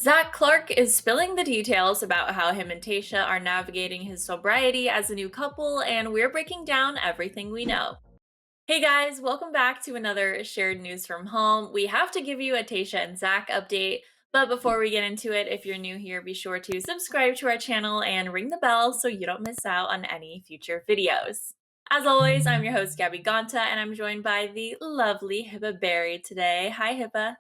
Zac Clark is spilling the details about how him and Tayshia are navigating his sobriety as a new couple, and we're breaking down everything we know. Hey guys, welcome back to another shared news from home. We have to give you a Tayshia and Zac update, but before we get into it, if you're new here, be sure to subscribe to our channel and ring the bell so you don't miss out on any future videos. As always, I'm your host, Gabby Gonta, and I'm joined by the lovely Hibba Berry today. Hi, Hibba.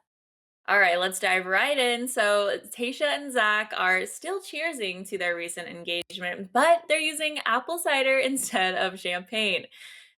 All right, let's dive right in. So, Tayshia and Zac are still cheersing to their recent engagement, but they're using apple cider instead of champagne.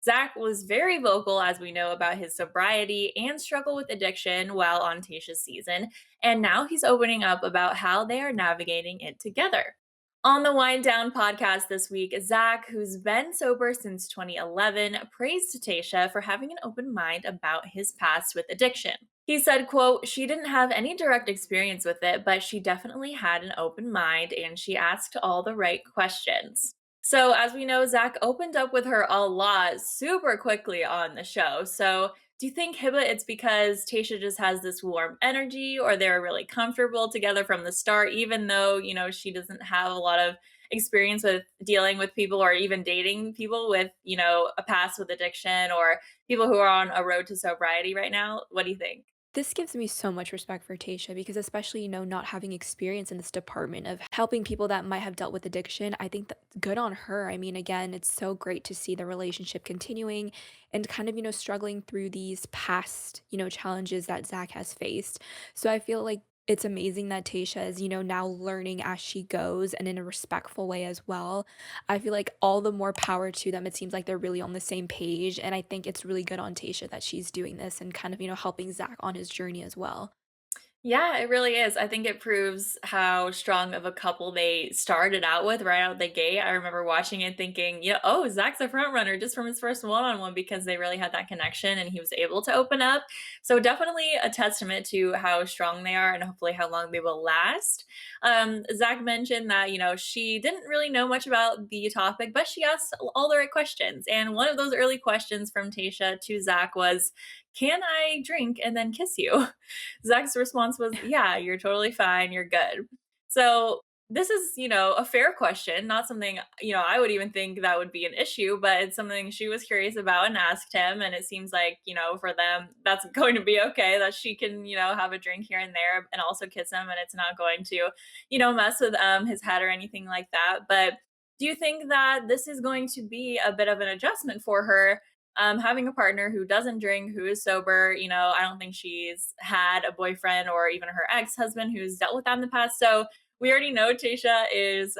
Zac was very vocal, as we know, about his sobriety and struggle with addiction while on Tayshia's season, and now he's opening up about how they are navigating it together. On the Wind Down podcast this week, Zac, who's been sober since 2011, praised Tayshia for having an open mind about his past with addiction. He said, quote, "She didn't have any direct experience with it, but she definitely had an open mind and she asked all the right questions." So, as we know, Zac opened up with her a lot super quickly on the show. So, do you think, Hibba, it's because Tayshia just has this warm energy, or they're really comfortable together from the start, even though, she doesn't have a lot of experience with dealing with people or even dating people with, a past with addiction or people who are on a road to sobriety right now? What do you think? This gives me so much respect for Tayshia because especially, not having experience in this department of helping people that might have dealt with addiction, I think that's good on her. I mean, again, it's so great to see the relationship continuing and kind of, struggling through these past, challenges that Zach has faced. So I feel like it's amazing that Tayshia is, now learning as she goes and in a respectful way as well. I feel like all the more power to them. It seems like they're really on the same page, and I think it's really good on Tayshia that she's doing this and kind of, helping Zach on his journey as well. Yeah, it really is. I think it proves how strong of a couple they started out with right out the gate. I remember watching it thinking, yeah, oh, Zach's a front runner just from his first one-on-one because they really had that connection and he was able to open up. So definitely a testament to how strong they are and hopefully how long they will last. Zach mentioned that, she didn't really know much about the topic, but she asked all the right questions. And one of those early questions from Tayshia to Zach was, can I drink and then kiss you? Zach's response was, "Yeah, you're totally fine. You're good." So this is, a fair question, not something, I would even think that would be an issue, but it's something she was curious about and asked him. And it seems like, for them, that's going to be okay that she can, have a drink here and there and also kiss him. And it's not going to, mess with his head or anything like that. But do you think that this is going to be a bit of an adjustment for her having a partner who doesn't drink, who is sober? I don't think she's had a boyfriend or even her ex-husband who's dealt with that in the past. So we already know Tayshia is,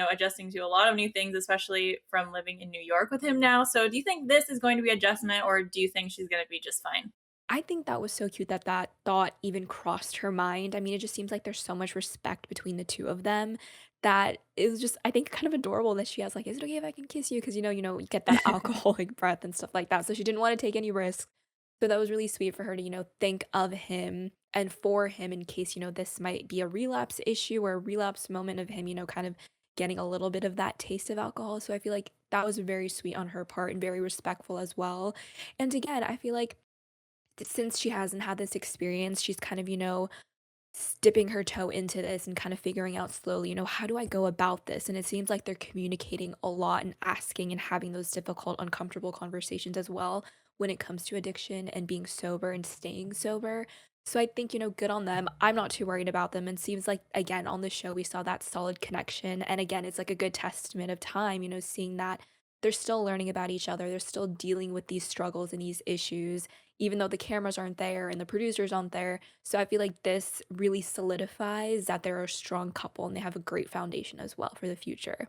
adjusting to a lot of new things, especially from living in New York with him now. So do you think this is going to be adjustment, or do you think she's going to be just fine? I think that was so cute that that thought even crossed her mind. I mean, it just seems like there's so much respect between the two of them that it was just, I think, kind of adorable that she has like, "Is it okay if I can kiss you?" Because you get that alcoholic breath and stuff like that. So she didn't want to take any risks. So that was really sweet for her to, think of him and for him in case, this might be a relapse issue or a relapse moment of him, kind of getting a little bit of that taste of alcohol. So I feel like that was very sweet on her part and very respectful as well. And again, I feel like since she hasn't had this experience, she's kind of, dipping her toe into this and kind of figuring out slowly, how do I go about this? And it seems like they're communicating a lot and asking and having those difficult, uncomfortable conversations as well when it comes to addiction and being sober and staying sober. So I think, good on them. I'm not too worried about them. And seems like, again, on the show, we saw that solid connection. And again, it's like a good testament of time, seeing that they're still learning about each other. They're still dealing with these struggles and these issues, even though the cameras aren't there and the producers aren't there. So I feel like this really solidifies that they're a strong couple and they have a great foundation as well for the future.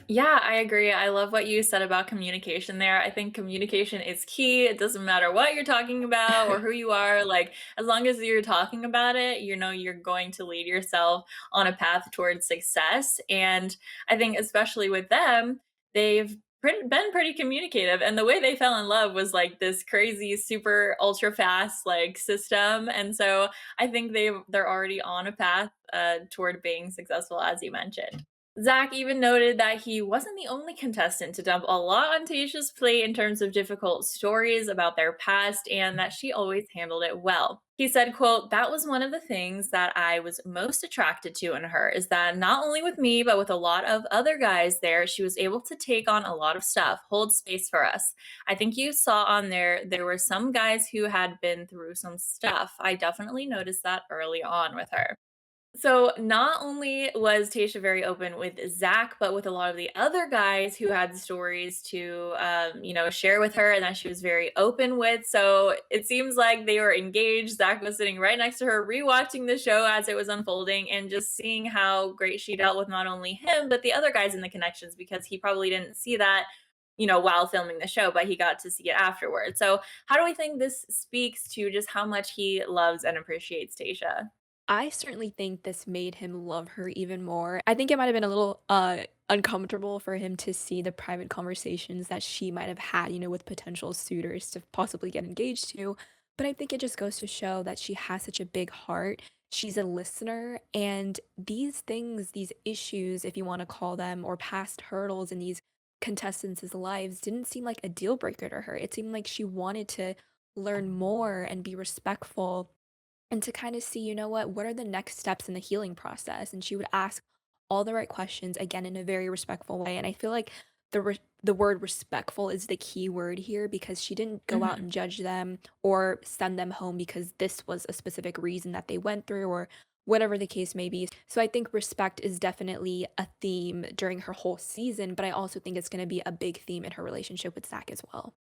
Yeah, I agree. I love what you said about communication there. I think communication is key. It doesn't matter what you're talking about or who you are. Like, as long as you're talking about it, you're going to lead yourself on a path towards success. And I think, especially with them, they've been pretty communicative. And the way they fell in love was like this crazy, super ultra fast like system. And so I think they're already on a path toward being successful, as you mentioned. Zac even noted that he wasn't the only contestant to dump a lot on Tayshia's plate in terms of difficult stories about their past, and that she always handled it well. He said, quote, "That was one of the things that I was most attracted to in her is that not only with me, but with a lot of other guys there, she was able to take on a lot of stuff, hold space for us. I think you saw on there were some guys who had been through some stuff. I definitely noticed that early on with her." So not only was Tayshia very open with Zac, but with a lot of the other guys who had stories to, share with her, and that she was very open with. So it seems like they were engaged. Zac was sitting right next to her, rewatching the show as it was unfolding, and just seeing how great she dealt with not only him but the other guys in the connections, because he probably didn't see that. While filming the show, but he got to see it afterwards. So, how do we think this speaks to just how much he loves and appreciates Tayshia? I certainly think this made him love her even more. I think it might have been a little uncomfortable for him to see the private conversations that she might have had, with potential suitors to possibly get engaged to. But I think it just goes to show that she has such a big heart. She's a listener, and these things, these issues, if you want to call them, or past hurdles in these contestants' lives, didn't seem like a deal breaker to her. It seemed like she wanted to learn more and be respectful and to kind of see, what are the next steps in the healing process? And she would ask all the right questions again in a very respectful way. And I feel like the word respectful is the key word here because she didn't go out Mhm. and judge them or send them home because this was a specific reason that they went through or whatever the case may be. So I think respect is definitely a theme during her whole season, but I also think it's going to be a big theme in her relationship with Zach as well.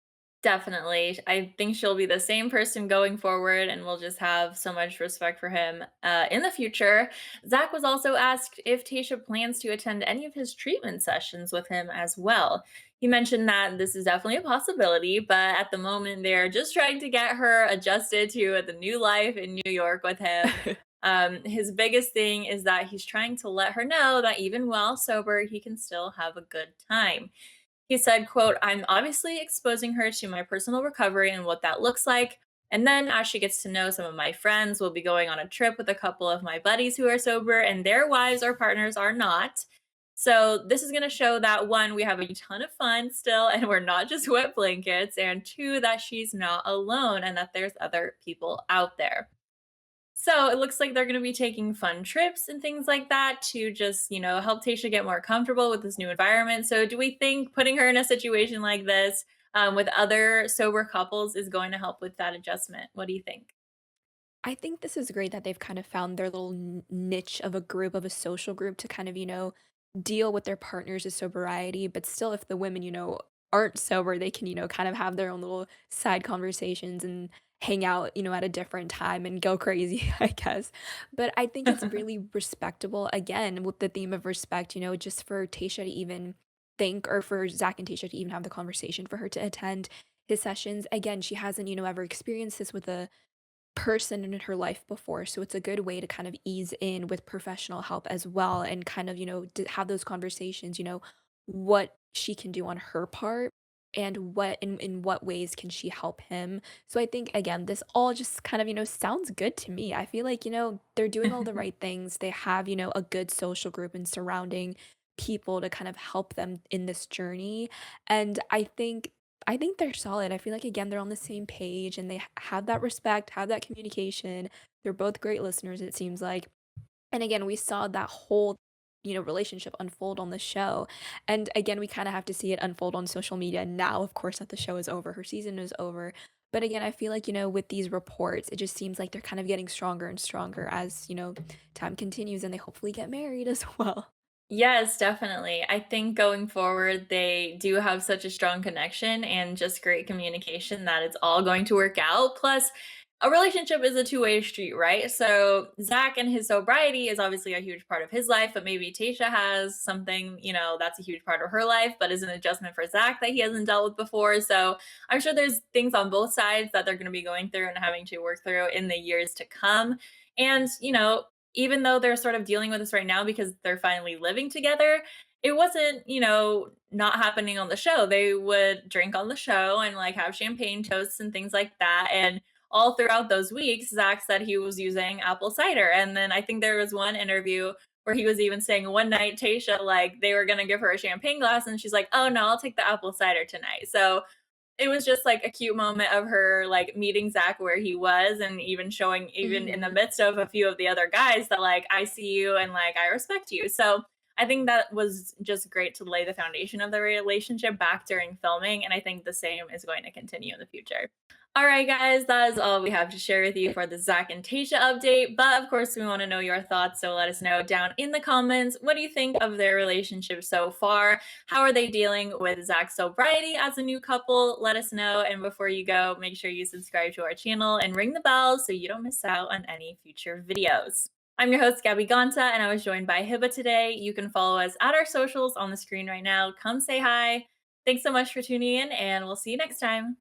Definitely. I think she'll be the same person going forward, and we'll just have so much respect for him in the future. Zach was also asked if Tasha plans to attend any of his treatment sessions with him as well. He mentioned that this is definitely a possibility, but at the moment, they're just trying to get her adjusted to the new life in New York with him. His biggest thing is that he's trying to let her know that even while sober, he can still have a good time. He said, quote, "I'm obviously exposing her to my personal recovery and what that looks like. And then as she gets to know some of my friends, we'll be going on a trip with a couple of my buddies who are sober and their wives or partners are not. So this is going to show that one, we have a ton of fun still and we're not just wet blankets. And two, that she's not alone and that there's other people out there." So it looks like they're going to be taking fun trips and things like that to just, help Tasha get more comfortable with this new environment. So, do we think putting her in a situation like this with other sober couples is going to help with that adjustment? What do you think? I think this is great that they've kind of found their little niche of a group, of a social group to kind of, deal with their partners' sobriety. But still, if the women, aren't sober, they can, kind of have their own little side conversations and hang out, at a different time and go crazy, I guess. But I think it's really respectable, again, with the theme of respect, just for Tasha to even think or for Zach and Tasha to even have the conversation for her to attend his sessions. Again, she hasn't, ever experienced this with a person in her life before. So it's a good way to kind of ease in with professional help as well and kind of, have those conversations, what she can do on her part and what in what ways can she help him. So I think again, this all just kind of, sounds good to me. I feel like, they're doing all the right things. They have, a good social group and surrounding people to kind of help them in this journey. And I think they're solid. I feel like again they're on the same page and they have that respect, have that communication. They're both great listeners it seems like. And again, we saw that whole, relationship unfold on the show. And again, we kind of have to see it unfold on social media now, of course, that the show is over, her season is over. But again, I feel like, with these reports, it just seems like they're kind of getting stronger and stronger as, time continues and they hopefully get married as well. Yes, definitely. I think going forward, they do have such a strong connection and just great communication that it's all going to work out. Plus, a relationship is a two-way street, right? So Zach and his sobriety is obviously a huge part of his life, but maybe Tasha has something, that's a huge part of her life, but is an adjustment for Zach that he hasn't dealt with before. So I'm sure there's things on both sides that they're going to be going through and having to work through in the years to come. And, even though they're sort of dealing with this right now because they're finally living together, it wasn't, not happening on the show. They would drink on the show and like have champagne toasts and things like that. And all throughout those weeks, Zach said he was using apple cider. And then I think there was one interview where he was even saying one night Tasha, like, they were going to give her a champagne glass and she's like, "Oh no, I'll take the apple cider tonight." So it was just like a cute moment of her like meeting Zac where he was and even showing even in the Mhm. midst of a few of the other guys that like I see you and like I respect you. So I think that was just great to lay the foundation of the relationship back during filming, and I think the same is going to continue in the future. All right, guys, that is all we have to share with you for the Zac and Tayshia update. But of course, we want to know your thoughts, so let us know down in the comments. What do you think of their relationship so far? How are they dealing with Zac's sobriety as a new couple? Let us know. And before you go, make sure you subscribe to our channel and ring the bell so you don't miss out on any future videos. I'm your host, Gabby Gonta, and I was joined by Hiba today. You can follow us at our socials on the screen right now. Come say hi. Thanks so much for tuning in, and we'll see you next time.